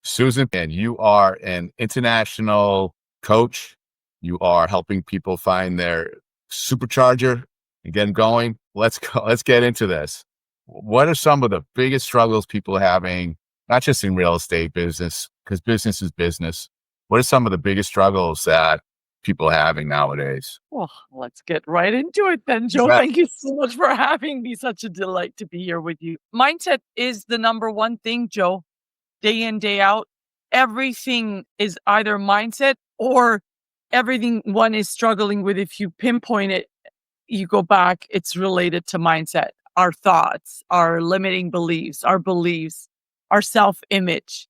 Susan, and you are an international coach. You are helping people find their supercharger and get 'em going. Let's go. Let's get into this. What are some of the biggest struggles people are having, not just in real estate business, because business is business? What are some of the biggest struggles that people are having nowadays? Well, let's get right into it then, Joe. Yeah. Thank you so much for having me. Such a delight to be here with you. Mindset is the number one thing, Joe. Day in, day out. Everything is either mindset or everything one is struggling with. If you pinpoint it, you go back, it's related to mindset, our thoughts, our limiting beliefs, our self image,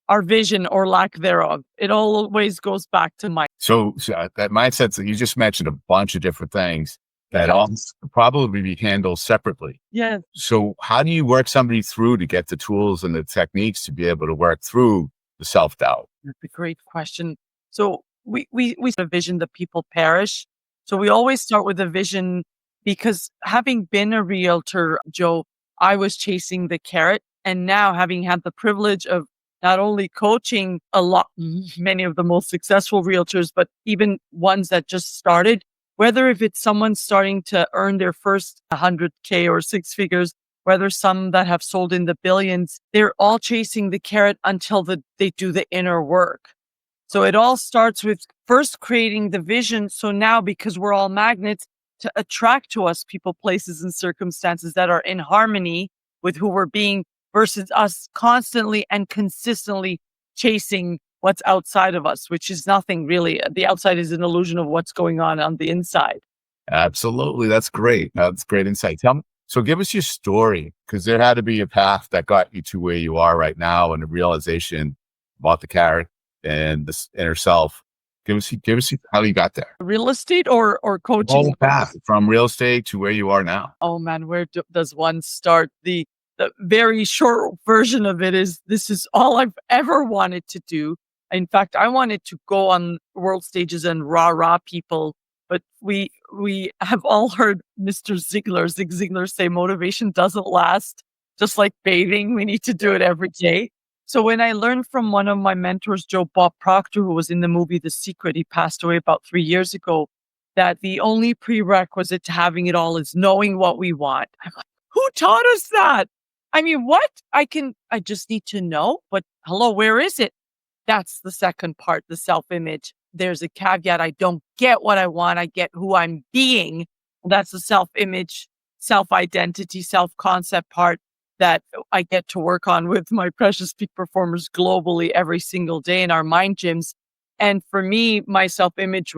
our vision or lack thereof. It always goes back to mind. So that mindset that you just mentioned a bunch of different things that all Yes. probably be handled separately. Yes. So how do you work somebody through to get the tools and the techniques to be able to work through the self-doubt? That's a great question. So we have a vision that people perish. So we always start with a vision because having been a realtor, Joe, I was chasing the carrot. And now having had the privilege of not only coaching many of the most successful realtors, but even ones that just started, whether if it's someone starting to earn their first 100K or six figures, whether some that have sold in the billions, they're all chasing the carrot until they do the inner work. So it all starts with first creating the vision. So now, because we're all magnets, to attract to us people, places, and circumstances that are in harmony with who we're being versus us constantly and consistently chasing what's outside of us, which is nothing really. The outside is an illusion of what's going on the inside. Absolutely. That's great. That's great insight. So give us your story, because there had to be a path that got you to where you are right now and the realization about the carrot and this inner self. Give us how you got there. Real estate or The coaching? whole path from real estate to where you are now. Oh man, where does one start? The very short version of it is this is all I've ever wanted to do. In fact, I wanted to go on world stages and rah people, but we have all heard Zig Ziglar say motivation doesn't last. Just like bathing, we need to do it every day. So when I learned from one of my mentors, Bob Proctor, who was in the movie The Secret, he passed away about 3 years ago, that the only prerequisite to having it all is knowing what we want. I'm like, who taught us that? I mean, what? I just need to know, but hello, where is it? That's the second part, the self-image. There's a caveat. I don't get what I want. I get who I'm being. That's the self-image, self-identity, self-concept part that I get to work on with my precious peak performers globally every single day in our mind gyms. And for me, my self-image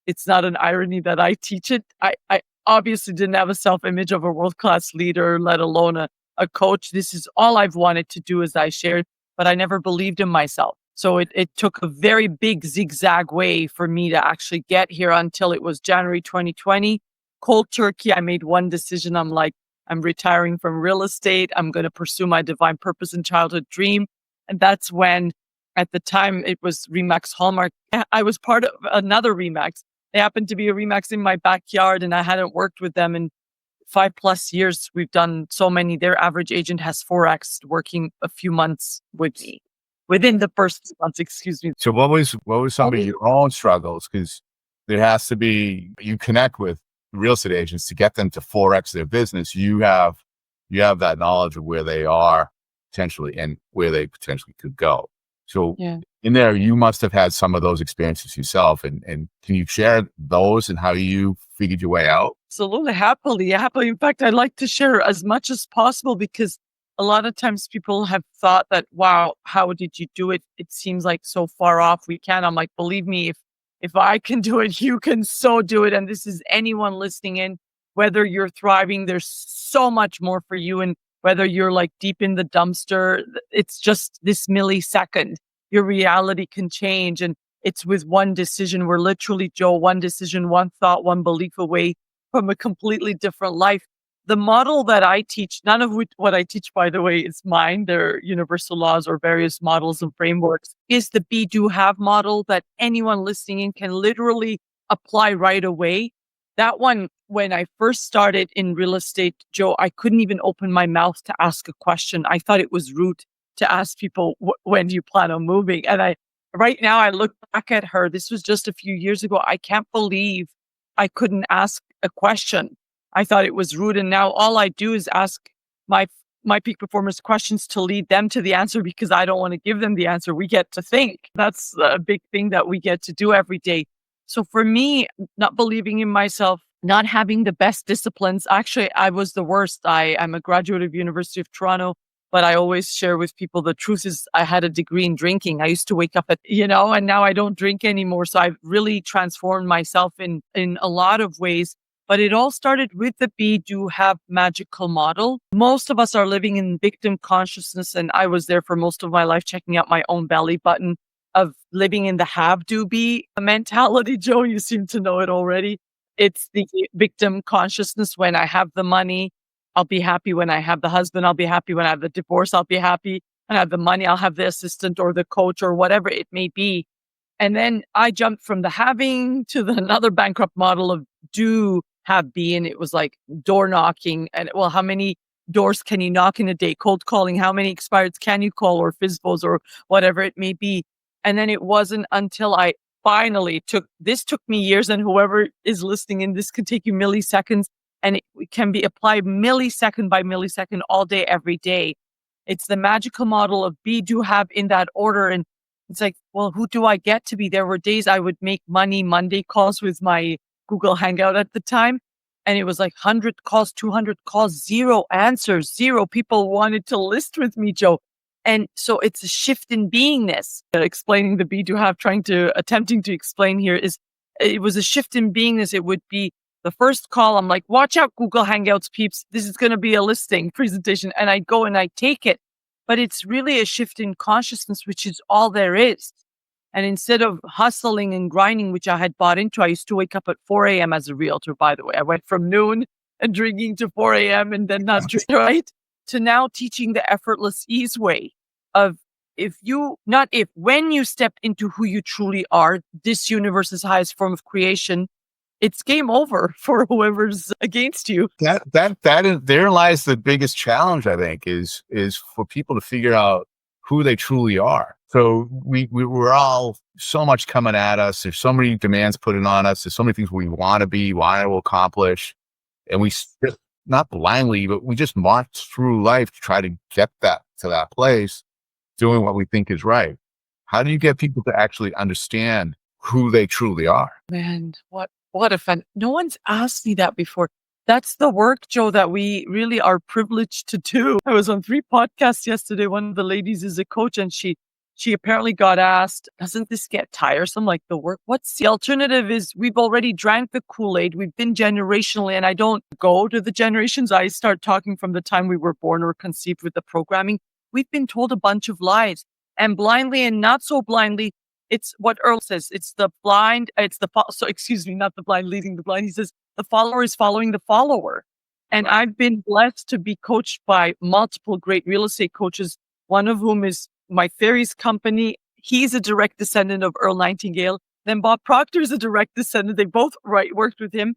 it's not an irony that I teach it. I obviously didn't have a self-image of a world-class leader, let alone a coach. This is all I've wanted to do, as I shared, but I never believed in myself. So it took a very big zigzag way for me to actually get here until it was January 2020. Cold turkey, I made one decision. I'm like, I'm retiring from real estate. I'm going to pursue my divine purpose and childhood dream. And that's when, at the time, it was Remax Hallmark. I was part of another Remax. They happened to be a Remax in my backyard, and I hadn't worked with them in 5+ years. We've done so many. Their average agent has 4x working a few months with me. Within the first 2 months, excuse me. So what was some of your own struggles? Because there has to be, you connect with real estate agents to get them to 4x their business. You have that knowledge of where they are potentially and where they potentially could go. So Yeah. in there, you must have had some of those experiences yourself. And can you share those and how you figured your way out? Absolutely. Happily. In fact, I'd like to share as much as possible because a lot of times people have thought that, wow, how did you do it? It seems like so far off. We can. I'm like, believe me, if I can do it, you can so do it. And this is anyone listening in, whether you're thriving, there's so much more for you. And whether you're like deep in the dumpster, it's just this millisecond. Your reality can change. And it's with one decision. We're literally, Joe, one decision, one thought, one belief away from a completely different life. The model that I teach, none of what I teach, by the way, is mine. They're universal laws or various models and frameworks, is the be, do, have model that anyone listening in can literally apply right away. That one, when I first started in real estate, Joe, I couldn't even open my mouth to ask a question. I thought it was rude to ask people, when do you plan on moving? And right now I look back at her, this was just a few years ago. I can't believe I couldn't ask a question. I thought it was rude. And now all I do is ask my my peak performers questions to lead them to the answer because I don't want to give them the answer. We get to think. That's a big thing that we get to do every day. So for me, not believing in myself, not having the best disciplines, actually, I was the worst. I'm a graduate of University of Toronto, but I always share with people the truth is I had a degree in drinking. I used to wake up and now I don't drink anymore. So I've really transformed myself in a lot of ways. But it all started with the Be, Do, Have magical model. Most of us are living in victim consciousness. And I was there for most of my life, checking out my own belly button of living in the have, do, be mentality. Joe, you seem to know it already. It's the victim consciousness. When I have the money, I'll be happy. When I have the husband, I'll be happy. When I have the divorce, I'll be happy. When I have the money, I'll have the assistant or the coach or whatever it may be. And then I jumped from the having to another bankrupt model of do, have, be. And it was like door knocking. And well, how many doors can you knock in a day? Cold calling. How many expireds can you call, or FISBOs or whatever it may be? And then it wasn't until I finally took me years, and whoever is listening in, this could take you milliseconds, and it can be applied millisecond by millisecond all day, every day. It's the magical model of be, do, have in that order. And it's like, well, who do I get to be? There were days I would make Money Monday calls with my Google Hangout at the time. And it was like 100 calls, 200 calls, zero answers, zero people wanted to list with me, Joe. And so it's a shift in beingness. Explaining the be, do, have, attempting to explain here is, it was a shift in beingness. It would be the first call. I'm like, watch out, Google Hangouts peeps. This is going to be a listing presentation. And I go and I take it. But it's really a shift in consciousness, which is all there is. And instead of hustling and grinding, which I had bought into, I used to wake up at 4 a.m. as a realtor, by the way. I went from noon and drinking to 4 a.m. and then not drink, right? To now teaching the effortless ease way of when you step into who you truly are, this universe's highest form of creation, it's game over for whoever's against you. There lies the biggest challenge, I think, is for people to figure out who they truly are. So we're all so much coming at us. There's so many demands put in on us. There's so many things we want to be, want to accomplish. And we just, not blindly, but we just march through life to try to get to that place, doing what we think is right. How do you get people to actually understand who they truly are? Man, what a fun. No one's asked me that before. That's the work, Joe, that we really are privileged to do. I was on 3 podcasts yesterday. One of the ladies is a coach, and she apparently got asked, doesn't this get tiresome? Like the work? What's the alternative? Is we've already drank the Kool-Aid. We've been generationally, and I don't go to the generations. I start talking from the time we were born or conceived with the programming. We've been told a bunch of lies, and blindly and not so blindly. It's what Earl says. It's the blind. Not the blind leading the blind. He says, the follower is following the follower. And I've been blessed to be coached by multiple great real estate coaches, one of whom is my Ferry's company. He's a direct descendant of Earl Nightingale. Then Bob Proctor is a direct descendant. They both worked with him.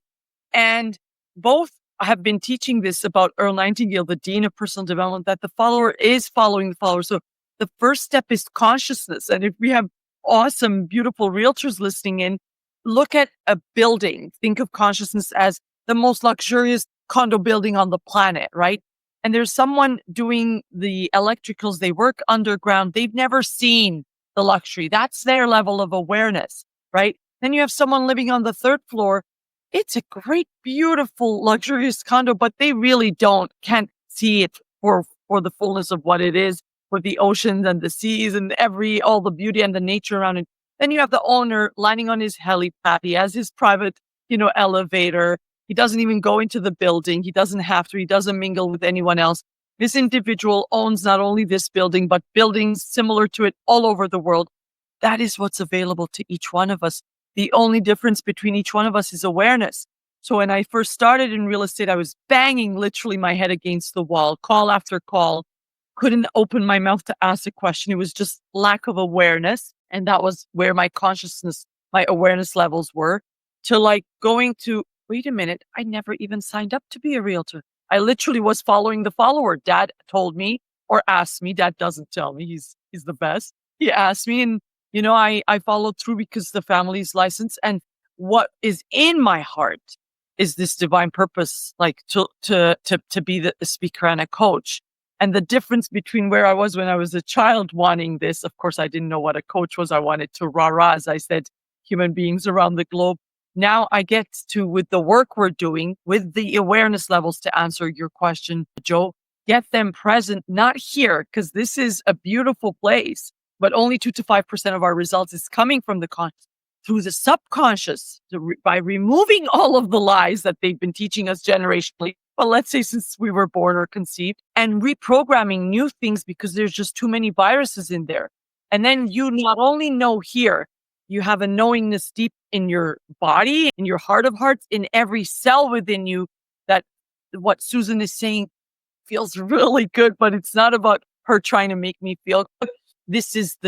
And both have been teaching this about Earl Nightingale, the Dean of Personal Development, that the follower is following the follower. So the first step is consciousness. And if we have awesome, beautiful realtors listening in, look at a building. Think of consciousness as the most luxurious condo building on the planet, right? And there's someone doing the electricals. They work underground. They've never seen the luxury. That's their level of awareness, right? Then you have someone living on the 3rd floor. It's a great, beautiful, luxurious condo, but they really can't see it for the fullness of what it is, for the oceans and the seas and all the beauty and the nature around it. Then you have the owner landing on his helipad. He has his private, elevator. He doesn't even go into the building. He doesn't have to. He doesn't mingle with anyone else. This individual owns not only this building, but buildings similar to it all over the world. That is what's available to each one of us. The only difference between each one of us is awareness. So when I first started in real estate, I was banging literally my head against the wall, call after call. Couldn't open my mouth to ask a question. It was just lack of awareness. And that was where my consciousness, my awareness levels were, to going to, wait a minute, I never even signed up to be a realtor. I literally was following the follower. Dad told me or asked me. Dad doesn't tell me. He's the best. He asked me, and I followed through because the family's licensed. And what is in my heart is this divine purpose, like to be the speaker and a coach. And the difference between where I was when I was a child wanting this, of course, I didn't know what a coach was. I wanted to rah-rah, as I said, human beings around the globe. Now I get to, with the work we're doing, with the awareness levels, to answer your question, Joe, get them present, not here, because this is a beautiful place, but only 2 to 5% of our results is coming from the through the subconscious, by removing all of the lies that they've been teaching us generationally. Well, let's say since we were born or conceived, and reprogramming new things because there's just too many viruses in there. And then you not only know here, you have a knowingness deep in your body, in your heart of hearts, in every cell within you, that what Suzan is saying feels really good, but it's not about her trying to make me feel good. This is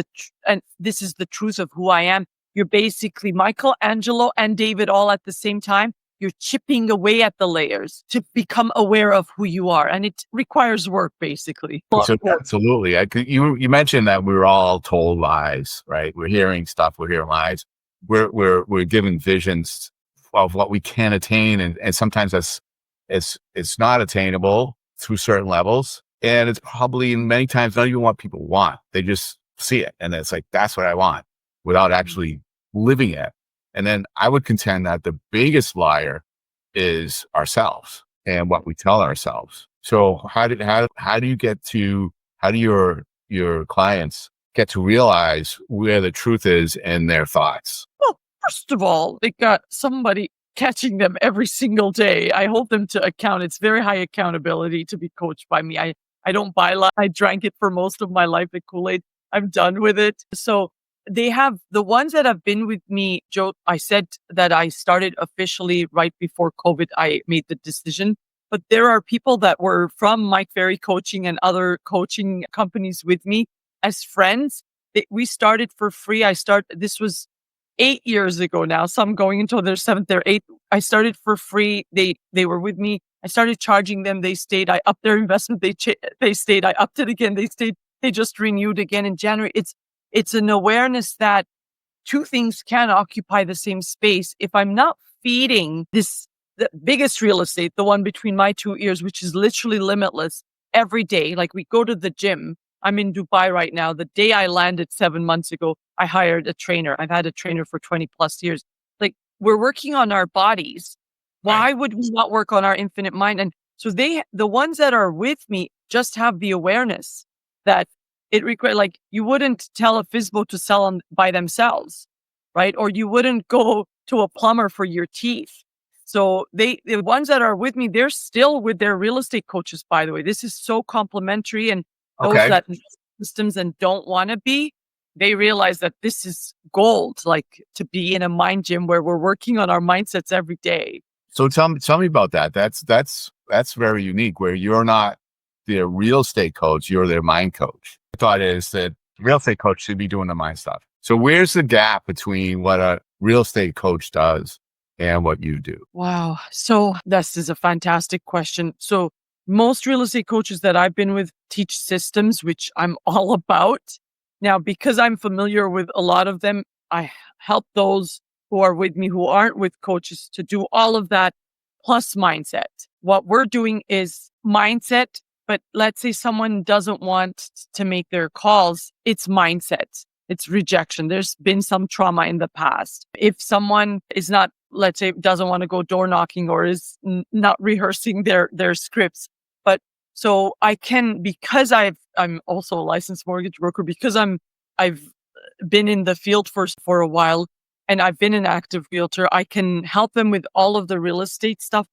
this is the truth of who I am. You're basically Michelangelo and David all at the same time. You're chipping away at the layers to become aware of who you are. And it requires work, basically. So absolutely. You mentioned that we were all told lies, right? We're hearing stuff, we're hearing lies. We're given visions of what we can attain. And sometimes it's not attainable through certain levels. And it's probably many times not even what people want. They just see it. And it's like, that's what I want, without actually living it. And then I would contend that the biggest liar is ourselves and what we tell ourselves. So how do your clients get to realize where the truth is in their thoughts? Well, first of all, they got somebody catching them every single day. I hold them to account. It's very high accountability to be coached by me. I don't buy lies. I drank it for most of my life, the Kool-Aid. I'm done with it. So they have the ones that have been with me, Joe. I said that I started officially right before COVID. I made the decision, but there are people that were from Mike Ferry Coaching and other coaching companies with me as friends. We started for free. This was 8 years ago now. Some going into their 7th or 8th. I started for free. They were with me. I started charging them. They stayed. I upped their investment. They stayed. I upped it again. They stayed. They just renewed again in January. It's an awareness that two things can occupy the same space. If I'm not feeding the biggest real estate, the one between my two ears, which is literally limitless every day, like we go to the gym. I'm in Dubai right now. The day I landed 7 months ago, I hired a trainer. I've had a trainer for 20 plus years. Like, we're working on our bodies. Why would we not work on our infinite mind? And so the ones that are with me just have the awareness that it requires, like, you wouldn't tell a FISBO to sell by themselves, right? Or you wouldn't go to a plumber for your teeth. So the ones that are with me, they're still with their real estate coaches, by the way. This is so complimentary. And those that need systems and don't want to be, they realize that this is gold, like to be in a mind gym where we're working on our mindsets every day. So tell me about that. That's very unique, where you're not their real estate coach, you're their mind coach. The thought is that the real estate coach should be doing the mind stuff. So where's the gap between what a real estate coach does and what you do? Wow. So this is a fantastic question. So most real estate coaches that I've been with teach systems, which I'm all about. Now, because I'm familiar with a lot of them, I help those who are with me who aren't with coaches to do all of that plus mindset. What we're doing is mindset. But let's say someone doesn't want to make their calls. It's mindset. It's rejection. There's been some trauma in the past. If someone is not, let's say, doesn't want to go door knocking or is not rehearsing their scripts. But so I can, because I'm also a licensed mortgage broker, because I've been in the field for a while and I've been an active realtor, I can help them with all of the real estate stuff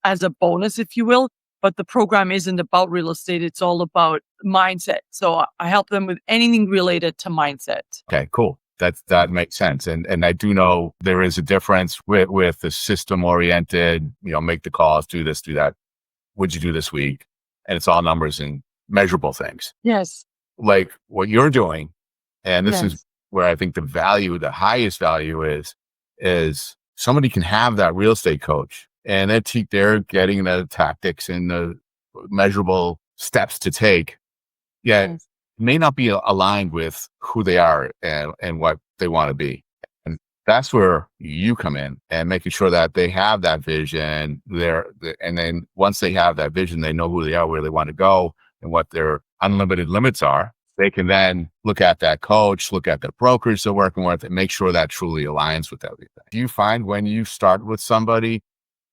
as a bonus, if you will. But the program isn't about real estate. It's all about mindset. So I help them with anything related to mindset. Okay, cool. That makes sense. And I do know there is a difference with the system oriented, make the calls, do this, do that. What'd you do this week? And it's all numbers and measurable things. Yes. Like what you're doing. And this is where I think the highest value is somebody can have that real estate coach. And they're getting the tactics and the measurable steps to take yet Yes. may not be aligned with who they are and what they want to be. And that's where you come in and making sure that they have that vision there. And then once they have that vision, they know who they are, where they want to go, and what their unlimited limits are. They can then look at that coach, look at the brokers they're working with, and make sure that truly aligns with everything. Do you find when you start with somebody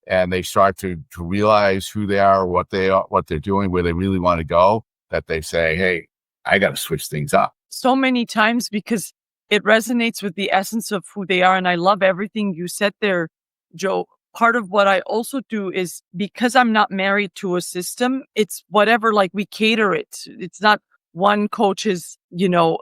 and they start to realize who they are, what they are, what they're doing, where they really want to go, that they say, hey, I got to switch things up? So many times because it resonates with the essence of who they are. And I love everything you said there, Joe. Part of what I also do is because I'm not married to a system, it's whatever, like we cater it. It's not one coach's,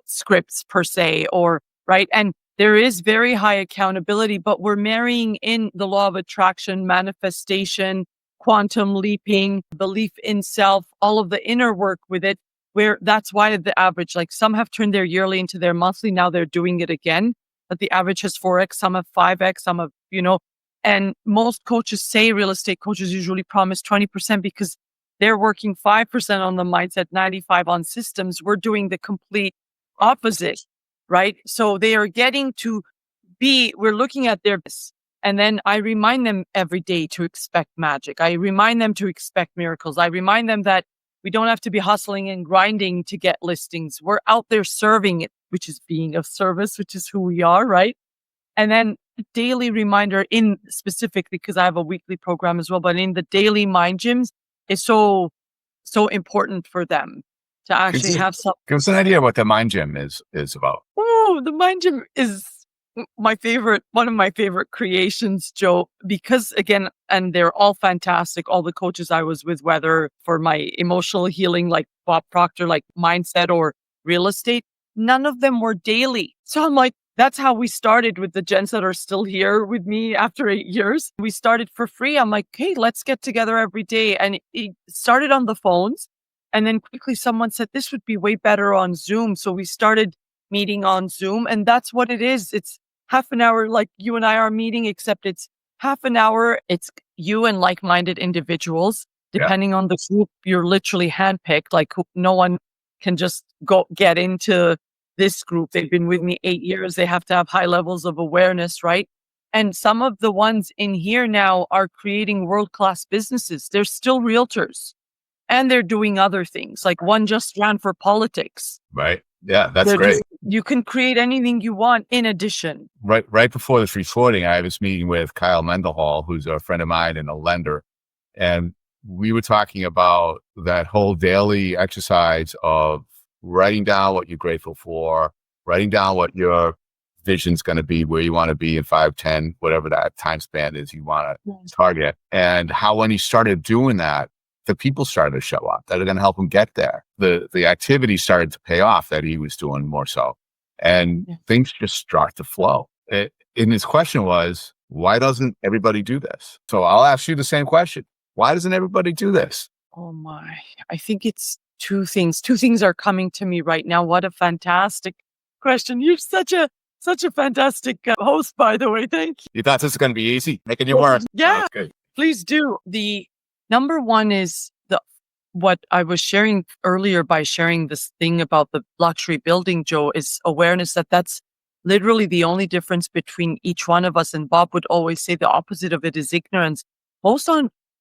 scripts per se, or right. And there is very high accountability, but we're marrying in the law of attraction, manifestation, quantum leaping, belief in self, all of the inner work with it, where that's why the average, like some have turned their yearly into their monthly. Now they're doing it again, but the average has 4x, some have 5x, some have, and most coaches say real estate coaches usually promise 20% because they're working 5% on the mindset, 95 on systems. We're doing the complete opposite, right? So they are getting to we're looking at their, and then I remind them every day to expect magic. I remind them to expect miracles. I remind them that we don't have to be hustling and grinding to get listings. We're out there serving it, which is being of service, which is who we are, right? And then a daily reminder in specifically, because I have a weekly program as well, but in the daily mind gyms is so important for them to actually have some. Give us an idea what the mind gym is about. Oh, the mind gym is one of my favorite creations, Joe, because again, and they're all fantastic. All the coaches I was with, whether for my emotional healing, like Bob Proctor, like mindset or real estate, none of them were daily. So I'm like, that's how we started with the gents that are still here with me after 8 years. We started for free. I'm like, hey, let's get together every day. And it started on the phones. And then quickly someone said, this would be way better on Zoom. So we started meeting on Zoom. And that's what it is. It's half an hour like you and I are meeting, except it's half an hour. It's you and like-minded individuals. Depending on the group, you're literally handpicked. Like no one can just go get into this group. They've been with me 8 years. They have to have high levels of awareness, right? And some of the ones in here now are creating world-class businesses. They're still realtors and they're doing other things. Like one just ran for politics. Right. Yeah, that's great. You can create anything you want in addition. Right before this recording, I was meeting with Kyle Mendenhall, who's a friend of mine and a lender. And we were talking about that whole daily exercise of writing down what you're grateful for, writing down what your vision's going to be, where you want to be in 5, 10, whatever that time span is you want to target. And how when he started doing that, the people started to show up that are going to help him get there. The activity started to pay off that he was doing more so. And things just start to flow. And his question was, why doesn't everybody do this? So I'll ask you the same question. Why doesn't everybody do this? Oh my, I think it's two things. Two things are coming to me right now. What a fantastic question. You're such a fantastic host, by the way. Thank you. You thought this was going to be easy, making you work. Yeah, good. Please do. The number one is what I was sharing earlier by sharing this thing about the luxury building, Joe, is awareness that that's literally the only difference between each one of us. And Bob would always say the opposite of it is ignorance. Most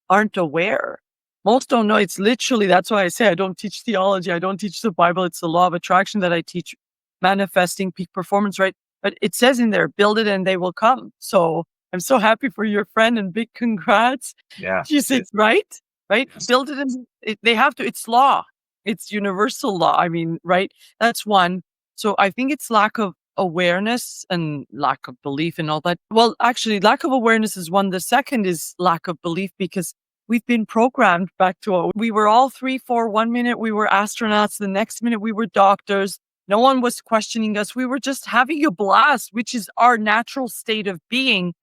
aren't aware. Most don't know. It's literally, that's why I say I don't teach theology. I don't teach the Bible. It's the law of attraction that I teach, manifesting peak performance, right? But it says in there, build it and they will come. So I'm so happy for your friend and big congrats. Yeah. You said, right? Yes. Build it and they have to. It's law. It's universal law. I mean, right? That's one. So I think it's lack of awareness and lack of belief and all that. Well, actually, lack of awareness is one. The second is lack of belief because we've been programmed back to we were all 3, 4, 1 minute we were astronauts. The next minute we were doctors. No one was questioning us. We were just having a blast, which is our natural state of being.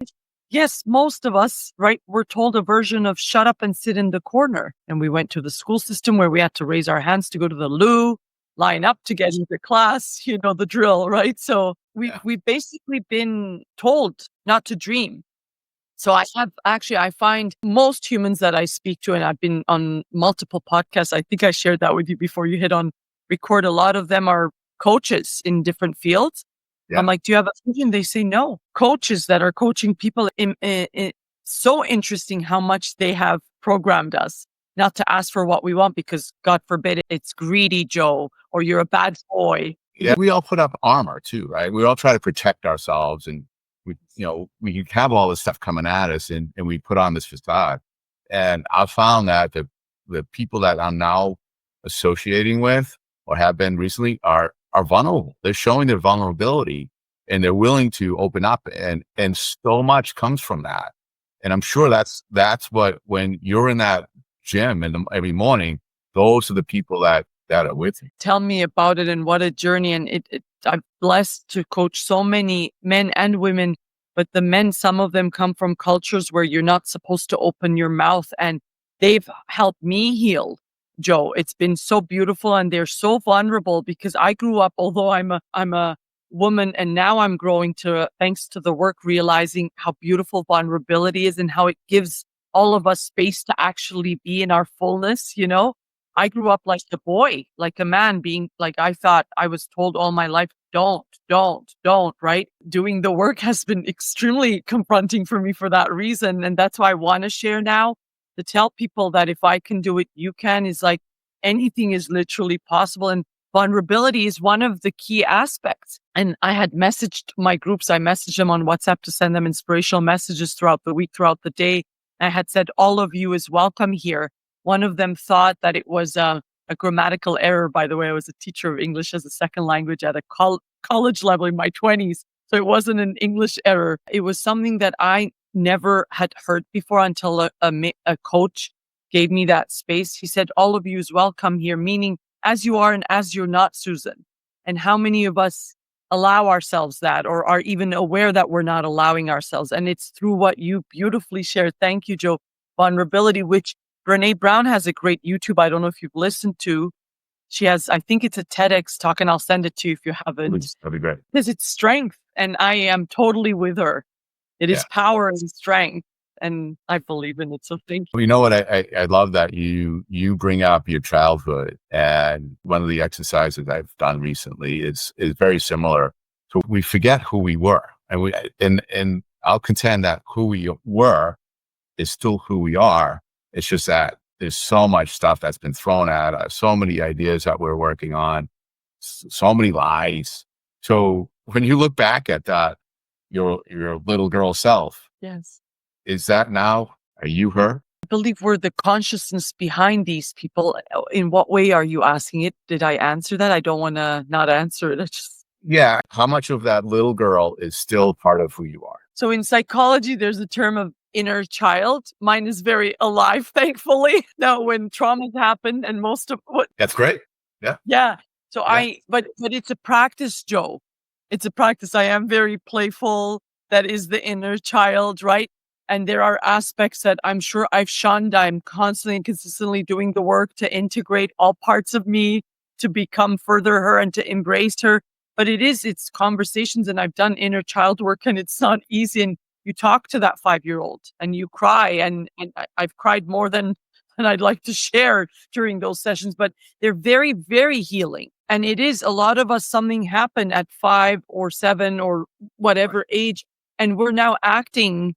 Yes, most of us, right, were told a version of shut up and sit in the corner. And we went to the school system where we had to raise our hands to go to the loo, line up to get into class, the drill, right? So we've basically been told not to dream. So I find most humans that I speak to, and I've been on multiple podcasts, I think I shared that with you before you hit on record. A lot of them are coaches in different fields. Yeah. I'm like, do you have a vision? They say no. Coaches that are coaching people. So interesting how much they have programmed us not to ask for what we want because God forbid it's greedy, Joe, or you're a bad boy. Yeah. We all put up armor too, right? We all try to protect ourselves, and we have all this stuff coming at us, and we put on this facade. And I've found that the people that I'm now associating with or have been recently are vulnerable. They're showing their vulnerability, and they're willing to open up, and so much comes from that. And I'm sure that's what, when you're in that gym every morning, those are the people that are with you. Tell me about it, and what a journey. And I'm blessed to coach so many men and women, but the men, some of them come from cultures where you're not supposed to open your mouth, and they've helped me heal, Joe. It's been so beautiful, and they're so vulnerable because I grew up, although I'm a woman, and now I'm growing to, thanks to the work, realizing how beautiful vulnerability is and how it gives all of us space to actually be in our fullness, I grew up like a boy, like a man, being like, I thought, I was told all my life, don't, right? Doing the work has been extremely confronting for me for that reason. And that's why I want to share now, to tell people that if I can do it, you can. Is like, anything is literally possible. And vulnerability is one of the key aspects. And I had messaged my groups. I messaged them on WhatsApp to send them inspirational messages throughout the week, throughout the day. I had said, all of you is welcome here. One of them thought that it was a grammatical error. By the way, I was a teacher of English as a second language at a college level in my 20s. So it wasn't an English error. It was something that I never had heard before until a coach gave me that space. He said, all of you is welcome here, meaning as you are and as you're not, Suzan. And how many of us allow ourselves that, or are even aware that we're not allowing ourselves? And it's through what you beautifully shared. Thank you, Joe. Vulnerability, which Brene Brown has a great YouTube. I don't know if you've listened to. She has, I think it's a TEDx talk, and I'll send it to you if you haven't. Please, that'd be great. Because it's strength, and I am totally with her. It is power and strength, and I believe in it. So thank you. Well, you know what? I love that you bring up your childhood, and one of the exercises I've done recently is very similar. So we forget who we were, and I'll contend that who we were is still who we are. It's just that there's so much stuff that's been thrown at us, so many ideas that we're working on, so many lies. So when you look back at that, your little girl self, Yes. is that now, are you her? I believe we're the consciousness behind these people. In what way are you asking it? Did I answer that? I don't want to not answer it. Yeah. How much of that little girl is still part of who you are? So in psychology, there's a term of inner child. Mine is very alive, thankfully. Now, when traumas happen, and most of what... That's great. Yeah. Yeah. So but it's a practice, Joe. It's a practice. I am very playful. That is the inner child, right? And there are aspects that I'm sure I've shunned. I'm constantly and consistently doing the work to integrate all parts of me, to become further her and to embrace her. But it's conversations, and I've done inner child work, and it's not easy. And you talk to that 5-year-old and you cry, and I've cried more than I'd like to share during those sessions, but they're very, very healing. And it is, a lot of us, something happened at 5 or 7 or whatever age, and we're now acting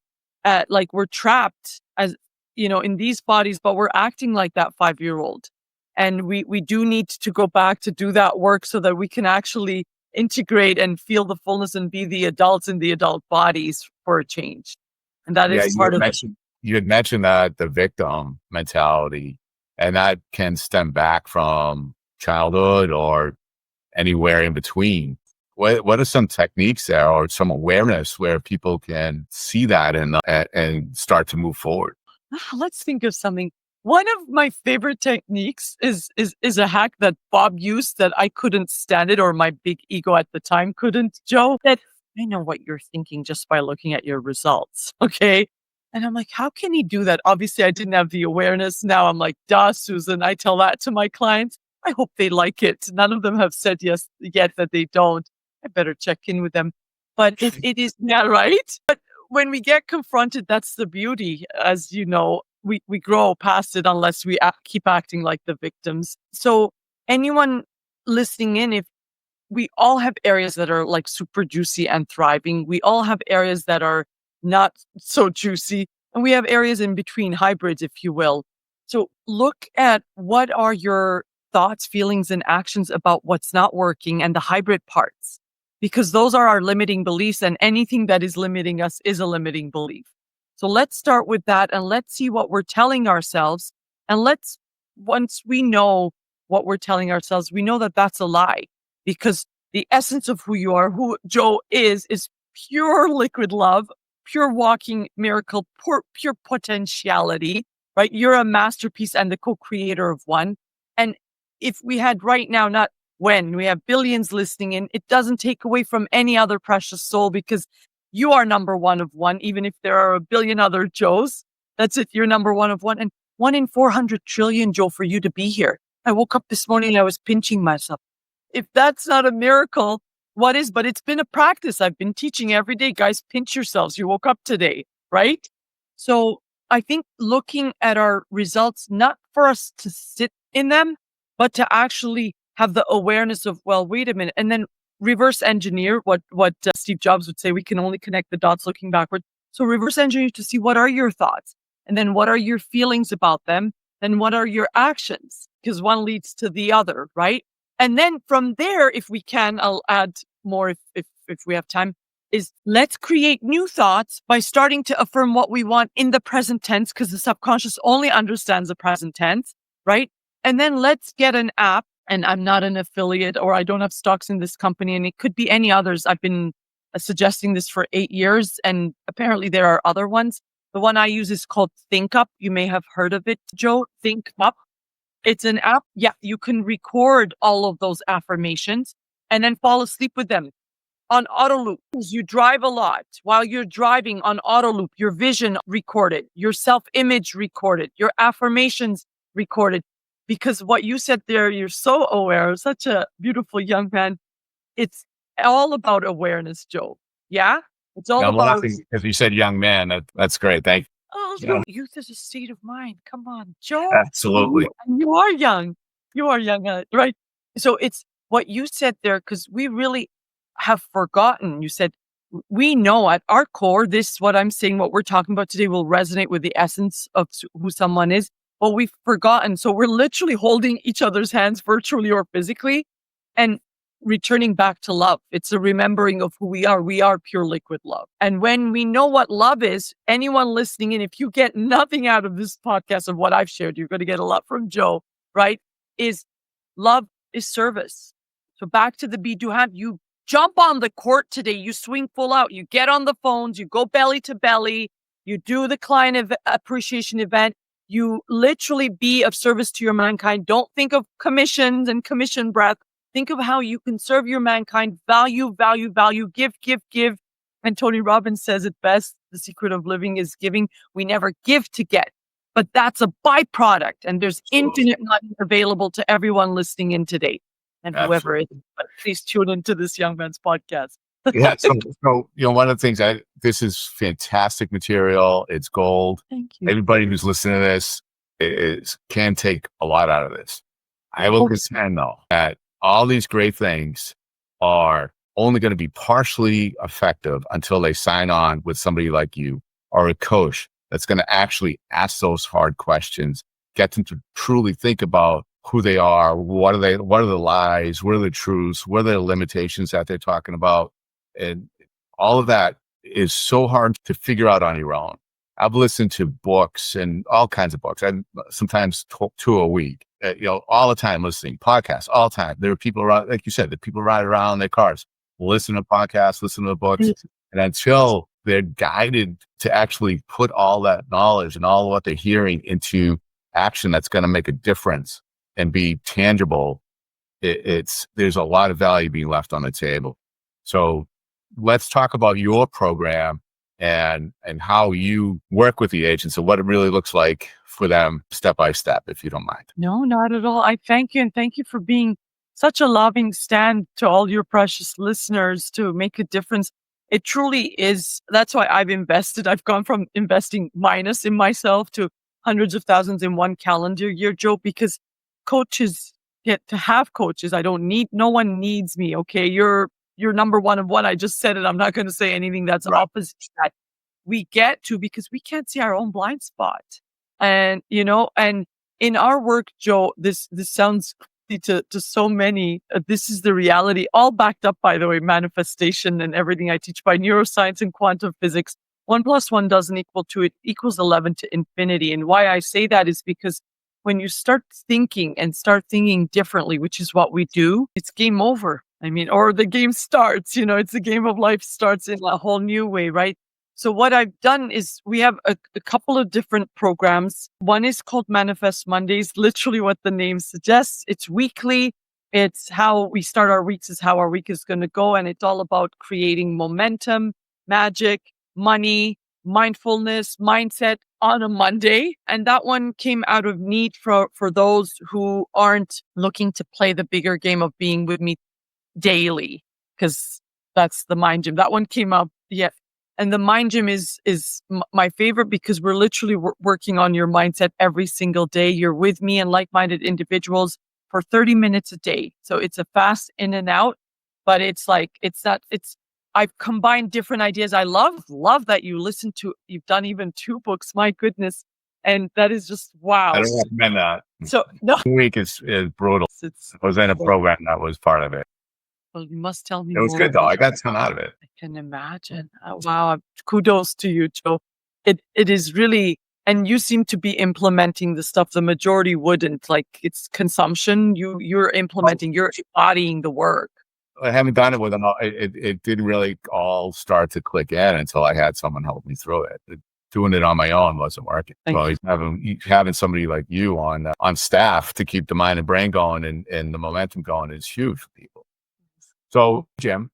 like we're trapped as, in these bodies, but we're acting like that 5-year-old. And we do need to go back to do that work so that we can actually integrate and feel the fullness and be the adults in the adult bodies for a change. And that is part of it. You had mentioned that the victim mentality, and that can stem back from childhood or anywhere in between. What are some techniques there, or some awareness where people can see that and start to move forward? Let's think of something. One of my favorite techniques is a hack that Bob used that I couldn't stand it, or my big ego at the time couldn't, Joe. That I know what you're thinking just by looking at your results. Okay. And I'm like, how can he do that? Obviously, I didn't have the awareness. Now I'm like, duh, Suzan. I tell that to my clients. I hope they like it. None of them have said yes yet that they don't. I better check in with them. But it is not right. But when we get confronted, that's the beauty. As you know, we grow past it unless we keep acting like the victims. So anyone listening in, if we all have areas that are like super juicy and thriving, we all have areas that are not so juicy, and we have areas in between, hybrids, if you will. So look at what are your thoughts, feelings, and actions about what's not working and the hybrid parts, because those are our limiting beliefs, and anything that is limiting us is a limiting belief. So let's start with that and let's see what we're telling ourselves. And once we know what we're telling ourselves, we know that that's a lie, because the essence of who you are, who Joe is pure liquid love, pure walking miracle, pure potentiality, right? You're a masterpiece and the co-creator of one. And if we had right now, not when, we have billions listening in, it doesn't take away from any other precious soul, because you are number one of one, even if there are a billion other Joes. That's it. You're number one of one. And 1 in 400 trillion, Joe, for you to be here. I woke up this morning and I was pinching myself. If that's not a miracle, what is? But it's been a practice. I've been teaching every day, guys, pinch yourselves. You woke up today, right? So I think looking at our results, not for us to sit in them, but to actually have the awareness of, well, wait a minute, and then reverse engineer what Steve Jobs would say. We can only connect the dots looking backward. So reverse engineer to see what are your thoughts, and then what are your feelings about them, then what are your actions, because one leads to the other, right? And then from there, if we can, I'll add more if we have time, is let's create new thoughts by starting to affirm what we want in the present tense, because the subconscious only understands the present tense, right? And then let's get an app. And I'm not an affiliate, or I don't have stocks in this company, and it could be any others. I've been suggesting this for 8 years, and apparently there are other ones. The one I use is called Think Up. You may have heard of it, Joe. Think Up. It's an app. Yeah, you can record all of those affirmations and then fall asleep with them on auto loop. You drive a lot. While you're driving on auto loop, your vision recorded, your self-image recorded, your affirmations recorded. Because what you said there, you're so aware, such a beautiful young man. It's all about awareness, Joe. Yeah? It's all I'm about, laughing because you said young man. That's great. Thank oh, you. youth is a state of mind. Come on, Joe. Absolutely. You are young. You are young, right? So it's what you said there, because we really have forgotten. You said, we know at our core, this, what I'm saying, what we're talking about today will resonate with the essence of who someone is. But we've forgotten. So we're literally holding each other's hands virtually or physically and returning back to love. It's a remembering of who we are. We are pure liquid love. And when we know what love is, anyone listening in, if you get nothing out of this podcast of what I've shared, you're going to get a lot from Joe, right? Is love is service. So back to the be, do, have. You jump on the court today. You swing full out. You get on the phones. You go belly to belly. You do the client appreciation event. You literally be of service to your mankind. Don't think of commissions and commission breath. Think of how you can serve your mankind. Value, value, value. Give, give, give. And Tony Robbins says it best. The secret of living is giving. We never give to get, but that's a byproduct. And there's infinite money available to everyone listening in today, and whoever it is. But please tune into this young man's podcast. Yeah. So, one of the things this is fantastic material. It's gold. Thank you. Everybody who's listening to this can take a lot out of this. I will contend, though, that all these great things are only going to be partially effective until they sign on with somebody like you or a coach that's going to actually ask those hard questions, get them to truly think about who they are, what are the lies, what are the truths, what are the limitations that they're talking about. And all of that is so hard to figure out on your own. I've listened to books and all kinds of books. I sometimes two a week, all the time listening podcasts, all the time. There are people around, like you said, the people ride around in their cars, listen to podcasts, listen to books. And until they're guided to actually put all that knowledge and all what they're hearing into action that's going to make a difference and be tangible, there's a lot of value being left on the table. So let's talk about your program and how you work with the agents and what it really looks like for them step by step, if you don't mind. No, not at all. I thank you. And thank you for being such a loving stand to all your precious listeners to make a difference. It truly is. That's why I've invested. I've gone from investing minus in myself to hundreds of thousands in one calendar year, Joe, because coaches get to have coaches. No one needs me. Okay. You're number one of one. I just said it. I'm not going to say anything that's Right. opposite to that. We get to because we can't see our own blind spot. And, and in our work, Joe, this sounds crazy to so many. This is the reality, all backed up, by the way, manifestation and everything I teach by neuroscience and quantum physics. 1+1 doesn't equal 2, it equals 11 to infinity. And why I say that is because when you start thinking differently, which is what we do, it's game over. I mean, or the game starts, it's the game of life starts in a whole new way, right? So what I've done is we have a couple of different programs. One is called Manifest Mondays, literally what the name suggests. It's weekly. It's how we start our weeks, is how our week is going to go. And it's all about creating momentum, magic, money, mindfulness, mindset on a Monday. And that one came out of need for those who aren't looking to play the bigger game of being with me daily, because that's the mind gym. That one came up. Yeah. And the mind gym is my favorite because we're literally working on your mindset every single day. You're with me and like-minded individuals for 30 minutes a day. So it's a fast in and out, but I've combined different ideas. I love that you've done even 2 books. My goodness. And that is just wow. I don't recommend that. So no, Week is brutal. I was in a program that was part of it. Well, you must tell me It was more good though. about I got a ton out of it. I can imagine. Wow. Kudos to you, Joe. It is really, and you seem to be implementing the stuff the majority wouldn't. Like, it's consumption. You're implementing, you're embodying the work. I haven't done it with them. It didn't really all start to click in until I had someone help me through it. Doing it on my own wasn't working. So having somebody like you on staff to keep the mind and brain going and the momentum going is huge for people. So, Jim,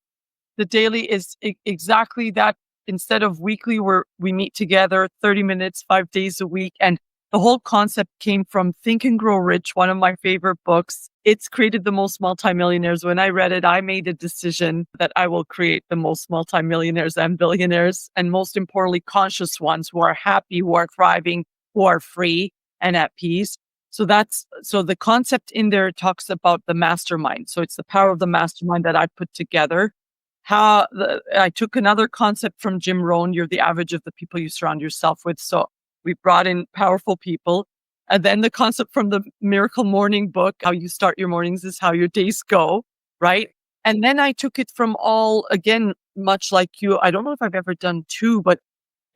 the daily is exactly that. Instead of weekly, we meet together 30 minutes, 5 days a week. And the whole concept came from Think and Grow Rich, one of my favorite books. It's created the most multimillionaires. When I read it, I made a decision that I will create the most multimillionaires and billionaires, and most importantly, conscious ones who are happy, who are thriving, who are free and at peace. So the concept in there talks about the mastermind. So it's the power of the mastermind that I put together. I took another concept from Jim Rohn. You're the average of the people you surround yourself with. So we brought in powerful people. And then the concept from the Miracle Morning book, how you start your mornings is how your days go, right? And then I took it from again, much like you. I don't know if I've ever done 2, but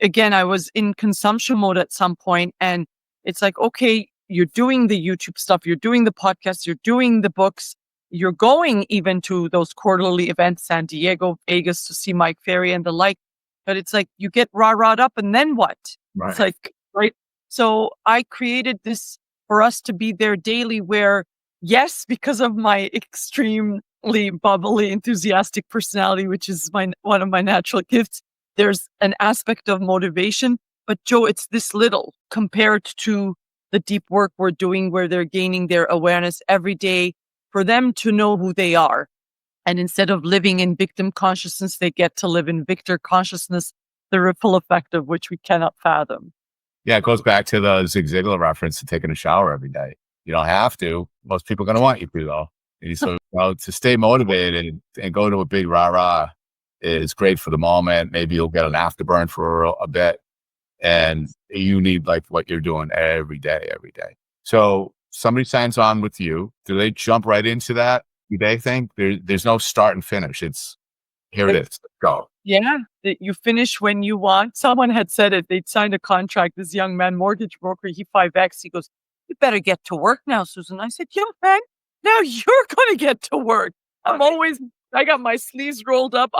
again, I was in consumption mode at some point, and it's like, okay, you're doing the YouTube stuff, you're doing the podcast, you're doing the books, you're going even to those quarterly events, San Diego, Vegas, to see Mike Ferry and the like. But it's like you get rah-rahed up, and then what? right. It's like, right? So I created this for us to be there daily where, yes, because of my extremely bubbly, enthusiastic personality, which is one of my natural gifts, there's an aspect of motivation. But Joe, it's this little compared to the deep work we're doing where they're gaining their awareness every day for them to know who they are. And instead of living in victim consciousness, they get to live in victor consciousness, the ripple effect of which we cannot fathom. Yeah, it goes back to the Zig Ziglar reference to taking a shower every day. You don't have to. Most people are going to want you to, though. And so to stay motivated and go to a big rah-rah is great for the moment. Maybe you'll get an afterburn for a bit. And you need like what you're doing every day. So somebody signs on with you. Do they jump right into that every day thing? There's no start and finish. It's here it is. Let's go. Yeah, you finish when you want. Someone had said it. They'd signed a contract. This young man, mortgage broker, he 5X. He goes, "You better get to work now, Susan." I said, "Young man, now you're going to get to work. I got my sleeves rolled up.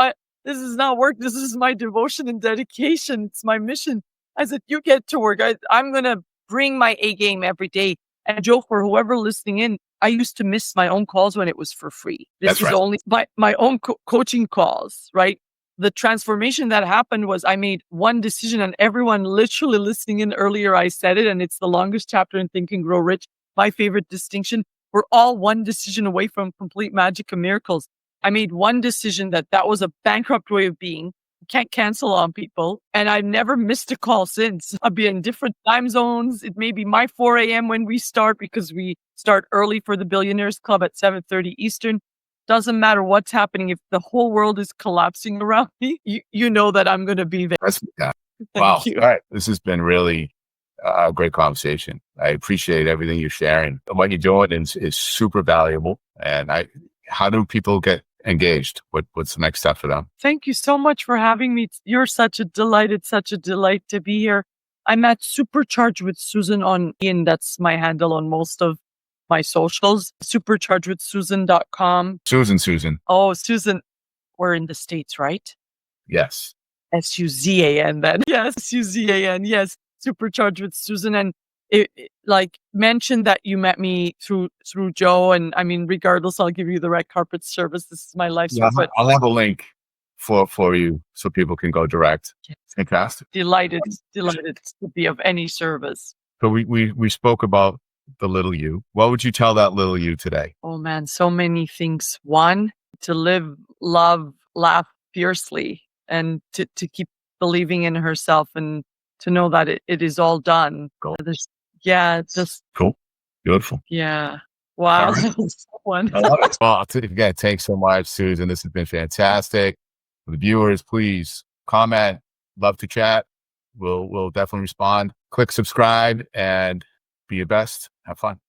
This is not work. This is my devotion and dedication. It's my mission." I said, "You get to work. I'm going to bring my A game every day." And Joe, for whoever listening in, I used to miss my own calls when it was for free. This was only my own coaching calls, right? The transformation that happened was I made one decision, and everyone literally listening in earlier, I said it, and it's the longest chapter in Think and Grow Rich. My favorite distinction. We're all one decision away from complete magic and miracles. I made one decision that was a bankrupt way of being. can't cancel on people. And I've never missed a call since. I'll be in different time zones. It may be my 4 a.m. when we start because we start early for the Billionaires Club at 7:30 Eastern. Doesn't matter what's happening. If the whole world is collapsing around me, you know that I'm going to be there. Yeah. Thank Wow. you. All right. This has been really a great conversation. I appreciate everything you're sharing. What you're doing is super valuable. And how do people get engaged? What's the next step for them? Thank you so much for having me. You're such a delight. It's such a delight to be here. I'm at Supercharged with Suzan on Ian. That's my handle on most of my socials. Superchargedwithsuzan.com. Susan. Oh, Suzan, we're in the States, right? Yes. Suzan then. Yes, Suzan. Yes. Supercharged with Suzan. And like mentioned that you met me through Joe. And I mean, regardless, I'll give you the red carpet service. This is my life's Yeah, work. But I'll have a link for you so people can go direct. yes, Fantastic. delighted to be of any service. So we spoke about the little you. What would you tell that little you today? Oh man, so many things. One, to live, love, laugh fiercely, and to keep believing in herself, and to know that it is all done. Cool. Just Cool. Beautiful. yeah. Wow. All right. One. I love it. Well, again, thanks so much, Susan. This has been fantastic. For the viewers, please comment. Love to chat. We'll definitely respond. Click subscribe and be your best. Have fun.